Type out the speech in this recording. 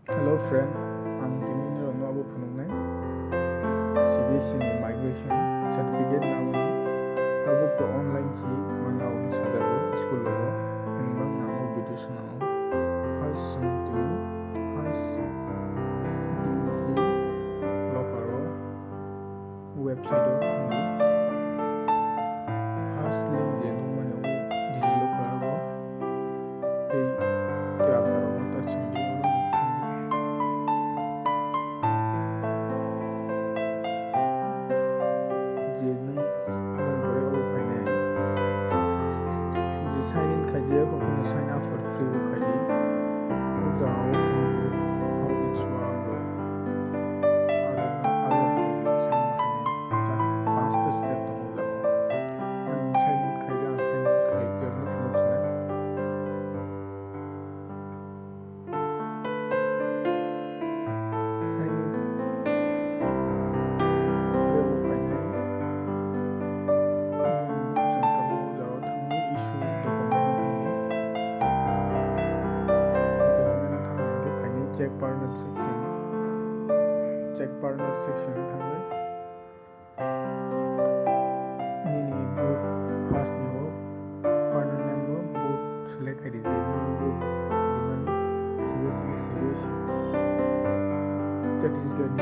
Hello friend, I'm Dimin Rono Punungne. CBSE ni migration certificate namani tabuk to online chi mana uni sadaru school lo inbang nango video sunao first to first DG lokaro website o thangi first link je no mane o DG lokaro ei tab na ro ta chindi sign in kajiya ko kung sign up for free ko kaji uza how it's work alo sign kani ta pasta step to mo labo and sign in kajiya sign in kajiya no funo chuna sign in lebo kaji check partner section thangwe nini book first no partner name no book select kari je nini book diman CBSE Chhattisgarh